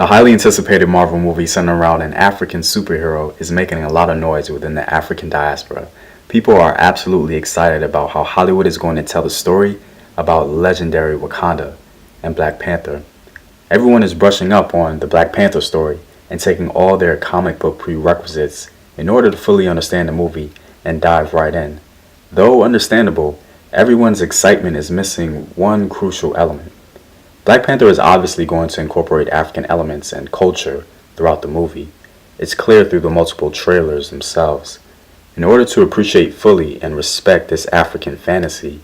The highly anticipated Marvel movie centered around an African superhero is making a lot of noise within the African diaspora. People are absolutely excited about how Hollywood is going to tell the story about legendary Wakanda and Black Panther. Everyone is brushing up on the Black Panther story and taking all their comic book prerequisites in order to fully understand the movie and dive right in. Though understandable, everyone's excitement is missing one crucial element. Black Panther is obviously going to incorporate African elements and culture throughout the movie. It's clear through the multiple trailers themselves. In order to appreciate fully and respect this African fantasy,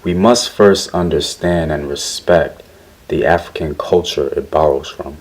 we must first understand and respect the African culture it borrows from.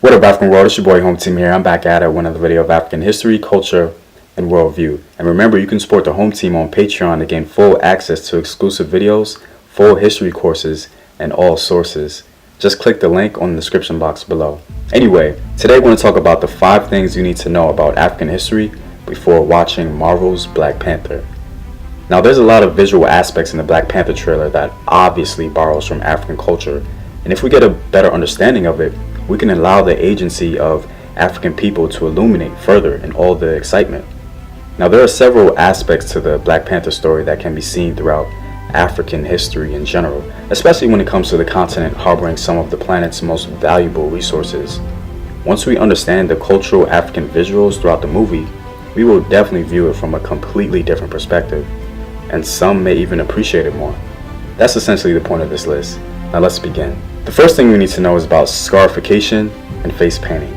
What up, African world? It's your boy HomeTeam here. I'm back at it with another video of African history, culture, and worldview. And remember, you can support the HomeTeam on Patreon to gain full access to exclusive videos, full history courses, and all sources. Just click the link on the description box below. Anyway, today we're going to talk about the 5 things you need to know about African history before watching Marvel's Black Panther. Now, there's a lot of visual aspects in the Black Panther trailer that obviously borrows from African culture, and if we get a better understanding of it, we can allow the agency of African people to illuminate further in all the excitement. Now, there are several aspects to the Black Panther story that can be seen throughout African history in general, especially when it comes to the continent harboring some of the planet's most valuable resources. Once we understand the cultural African visuals throughout the movie, we will definitely view it from a completely different perspective, and some may even appreciate it more. That's essentially the point of this list. Now let's begin. The first thing we need to know is about scarification and face painting.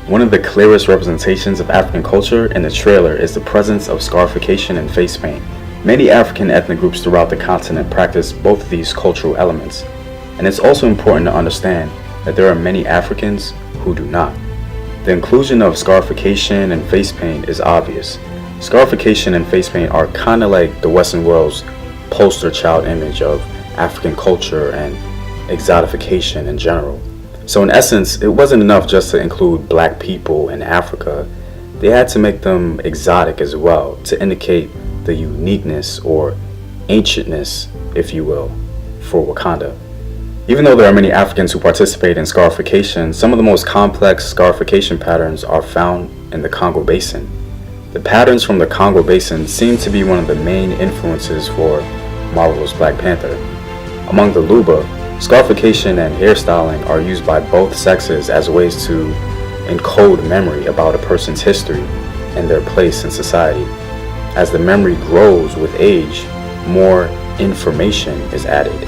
One of the clearest representations of African culture in the trailer is the presence of scarification and face paint. Many African ethnic groups throughout the continent practice both of these cultural elements, and it's also important to understand that there are many Africans who do not. The inclusion of scarification and face paint is obvious. Scarification and face paint are kind of like the Western world's poster child image of African culture and exotification in general. So in essence, it wasn't enough just to include black people in Africa. They had to make them exotic as well to indicate the uniqueness or ancientness, if you will, for Wakanda. Even though there are many Africans who participate in scarification, some of the most complex scarification patterns are found in the Congo Basin. The patterns from the Congo Basin seem to be one of the main influences for Marvel's Black Panther. Among the Luba, scarification and hairstyling are used by both sexes as ways to encode memory about a person's history and their place in society. As the memory grows with age, more information is added.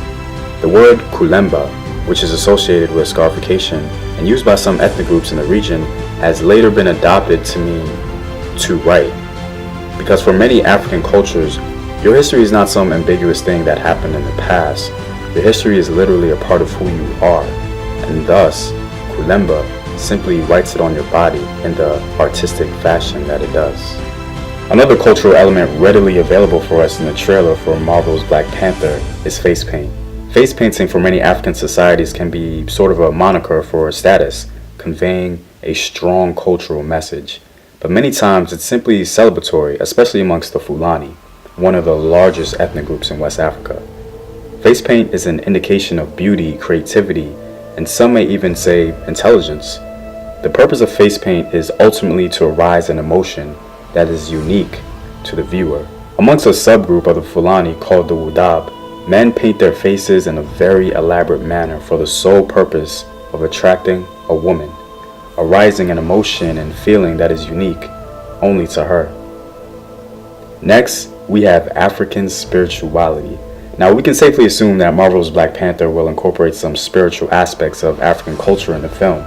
The word kulemba, which is associated with scarification and used by some ethnic groups in the region, has later been adopted to mean to write. Because for many African cultures, your history is not some ambiguous thing that happened in the past. Your history is literally a part of who you are, and thus, kulemba simply writes it on your body in the artistic fashion that it does. Another cultural element readily available for us in the trailer for Marvel's Black Panther is face paint. Face painting for many African societies can be sort of a moniker for a status, conveying a strong cultural message. But many times it's simply celebratory, especially amongst the Fulani, one of the largest ethnic groups in West Africa. Face paint is an indication of beauty, creativity, and some may even say intelligence. The purpose of face paint is ultimately to arise an emotion that is unique to the viewer. Amongst a subgroup of the Fulani called the Wudab, men paint their faces in a very elaborate manner for the sole purpose of attracting a woman, arising an emotion and feeling that is unique only to her. Next, we have African spirituality. Now, we can safely assume that Marvel's Black Panther will incorporate some spiritual aspects of African culture in the film.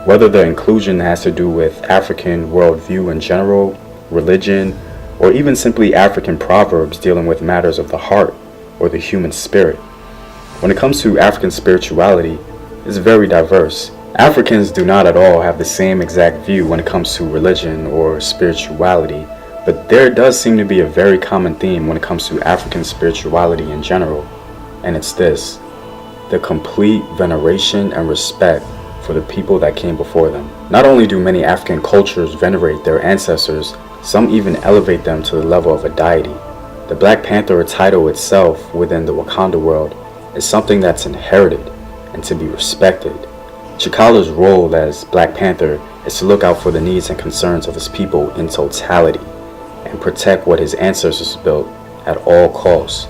Whether the inclusion has to do with African worldview in general, religion, or even simply African proverbs dealing with matters of the heart or the human spirit. When it comes to African spirituality, it's very diverse. Africans do not at all have the same exact view when it comes to religion or spirituality, but there does seem to be a very common theme when it comes to African spirituality in general, and it's this: the complete veneration and respect for the people that came before them. Not only do many African cultures venerate their ancestors, some even elevate them to the level of a deity. The Black Panther title itself within the Wakanda world is something that's inherited and to be respected. T'Challa's role as Black Panther is to look out for the needs and concerns of his people in totality and protect what his ancestors built at all costs.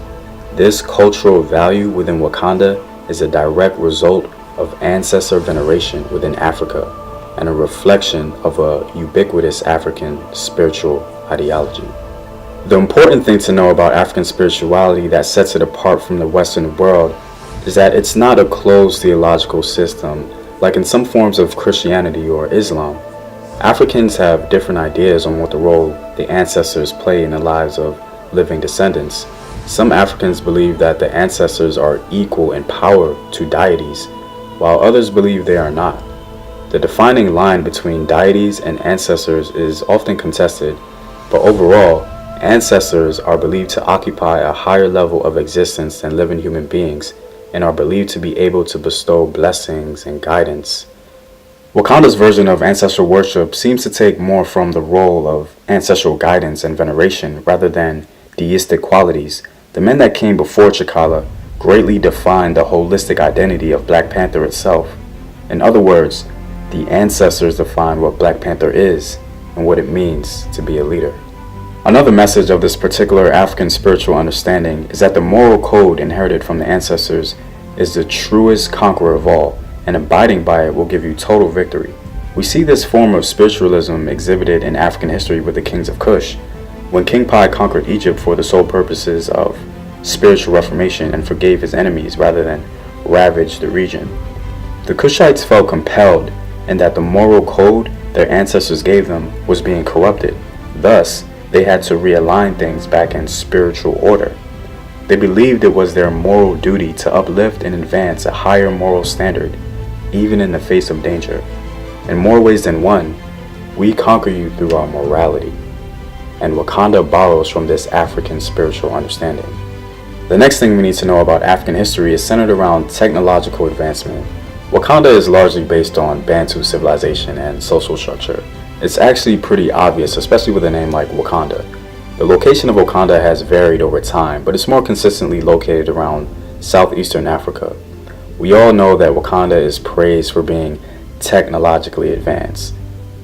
This cultural value within Wakanda is a direct result of ancestor veneration within Africa and a reflection of a ubiquitous African spiritual ideology. The important thing to know about African spirituality that sets it apart from the Western world is that it's not a closed theological system like in some forms of Christianity or Islam. Africans have different ideas on what the role the ancestors play in the lives of living descendants. Some Africans believe that the ancestors are equal in power to deities, while others believe they are not. The defining line between deities and ancestors is often contested, but overall, ancestors are believed to occupy a higher level of existence than living human beings and are believed to be able to bestow blessings and guidance. Wakanda's version of ancestral worship seems to take more from the role of ancestral guidance and veneration rather than deistic qualities. The men that came before T'Challa greatly defined the holistic identity of Black Panther itself. In other words, the ancestors define what Black Panther is and what it means to be a leader. Another message of this particular African spiritual understanding is that the moral code inherited from the ancestors is the truest conqueror of all, and abiding by it will give you total victory. We see this form of spiritualism exhibited in African history with the kings of Kush, when King Pi conquered Egypt for the sole purposes of spiritual reformation and forgave his enemies rather than ravage the region. The Kushites felt compelled in that the moral code their ancestors gave them was being corrupted. Thus, they had to realign things back in spiritual order. They believed it was their moral duty to uplift and advance a higher moral standard, even in the face of danger. In more ways than one, we conquer you through our morality. And Wakanda borrows from this African spiritual understanding. The next thing we need to know about African history is centered around technological advancement. Wakanda is largely based on Bantu civilization and social structure. It's actually pretty obvious, especially with a name like Wakanda. The location of Wakanda has varied over time, but it's more consistently located around southeastern Africa. We all know that Wakanda is praised for being technologically advanced.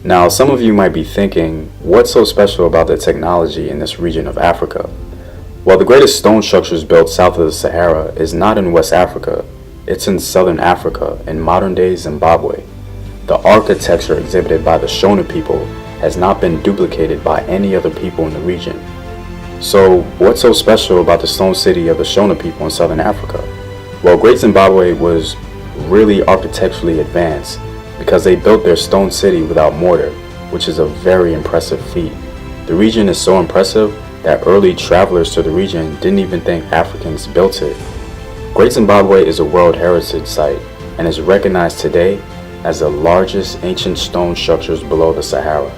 Now, some of you might be thinking, what's so special about the technology in this region of Africa? Well, the greatest stone structures built south of the Sahara is not in West Africa, it's in southern Africa, in modern-day Zimbabwe. The architecture exhibited by the Shona people has not been duplicated by any other people in the region. So, what's so special about the stone city of the Shona people in southern Africa? Well, Great Zimbabwe was really architecturally advanced because they built their stone city without mortar, which is a very impressive feat. The region is so impressive that early travelers to the region didn't even think Africans built it. Great Zimbabwe is a World Heritage Site and is recognized today as the largest ancient stone structures below the Sahara.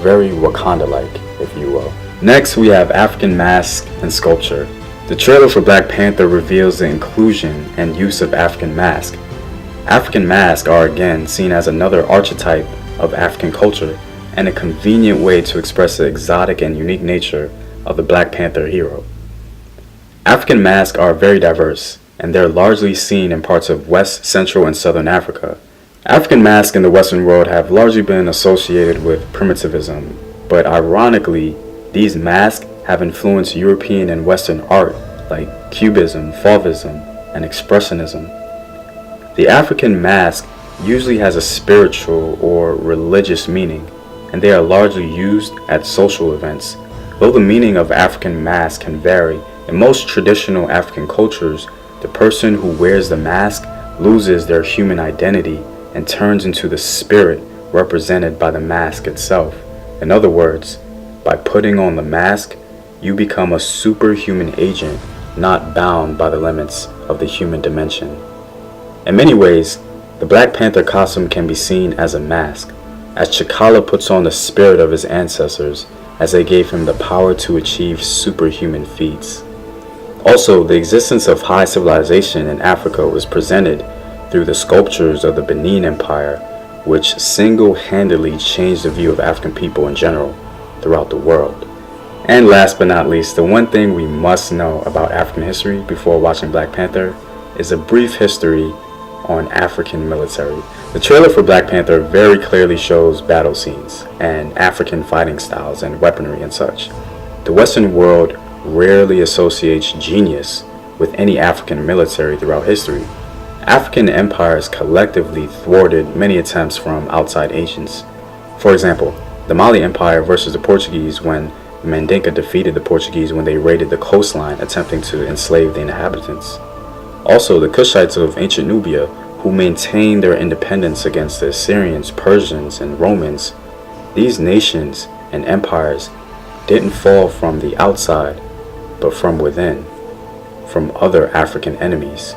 Very Wakanda-like, if you will. Next, we have African masks and sculpture. The trailer for Black Panther reveals the inclusion and use of African masks. African masks are again seen as another archetype of African culture and a convenient way to express the exotic and unique nature of the Black Panther hero. African masks are very diverse, and they're largely seen in parts of West, Central, and Southern Africa. African masks in the Western world have largely been associated with primitivism, but ironically, these masks have influenced European and Western art like Cubism, Fauvism, and Expressionism. The African mask usually has a spiritual or religious meaning, and they are largely used at social events. Though the meaning of African mask can vary, in most traditional African cultures, the person who wears the mask loses their human identity and turns into the spirit represented by the mask itself. In other words, by putting on the mask, you become a superhuman agent, not bound by the limits of the human dimension. In many ways, the Black Panther costume can be seen as a mask, as T'Challa puts on the spirit of his ancestors as they gave him the power to achieve superhuman feats. Also, the existence of high civilization in Africa was presented through the sculptures of the Benin Empire, which single-handedly changed the view of African people in general throughout the world. And last but not least, the one thing we must know about African history before watching Black Panther is a brief history on African military. The trailer for Black Panther very clearly shows battle scenes and African fighting styles and weaponry and such. The Western world rarely associates genius with any African military throughout history. African empires collectively thwarted many attempts from outside Asians. For example, the Mali Empire versus the Portuguese when Mandinka defeated the Portuguese when they raided the coastline attempting to enslave the inhabitants. Also, the Kushites of ancient Nubia, who maintained their independence against the Assyrians, Persians, and Romans. These nations and empires didn't fall from the outside, but from within, from other African enemies.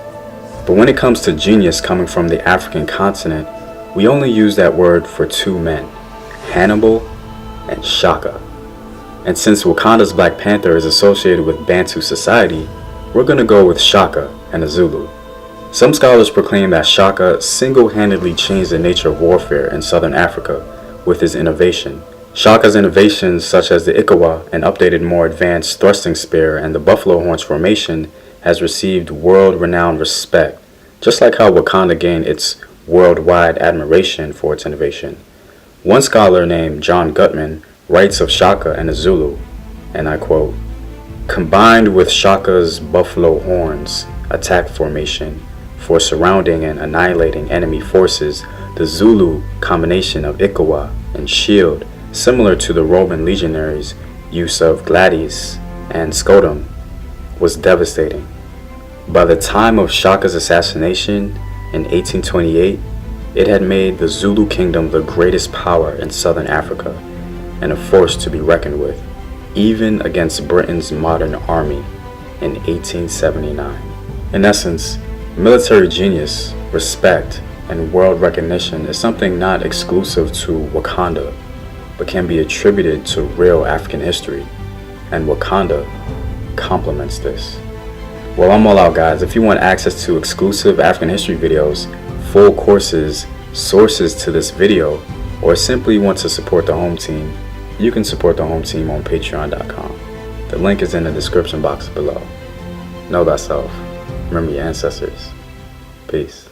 But when it comes to genius coming from the African continent, we only use that word for two men, Hannibal and Shaka. And since Wakanda's Black Panther is associated with Bantu society, we're going to go with Shaka and a Zulu. Some scholars proclaim that Shaka single-handedly changed the nature of warfare in southern Africa with his innovation. Shaka's innovations such as the Ikawa, an updated more advanced thrusting spear, and the buffalo horns formation has received world-renowned respect, just like how Wakanda gained its worldwide admiration for its innovation. One scholar named John Gutman writes of Shaka and the Zulu, and I quote, "Combined with Shaka's buffalo horns attack formation for surrounding and annihilating enemy forces, the Zulu combination of Ikawa and shield, similar to the Roman legionaries' use of gladius and scutum, was devastating. By the time of Shaka's assassination in 1828, it had made the Zulu kingdom the greatest power in southern Africa and a force to be reckoned with, even against Britain's modern army in 1879. In essence, military genius, respect, and world recognition is something not exclusive to Wakanda, but can be attributed to real African history, and Wakanda complements this. Well, I'm all out, guys. If you want access to exclusive African history videos, full courses, sources to this video, or simply want to support the home team, you can support the home team on patreon.com. The link is in the description box below. Know thyself. Remember your ancestors. Peace.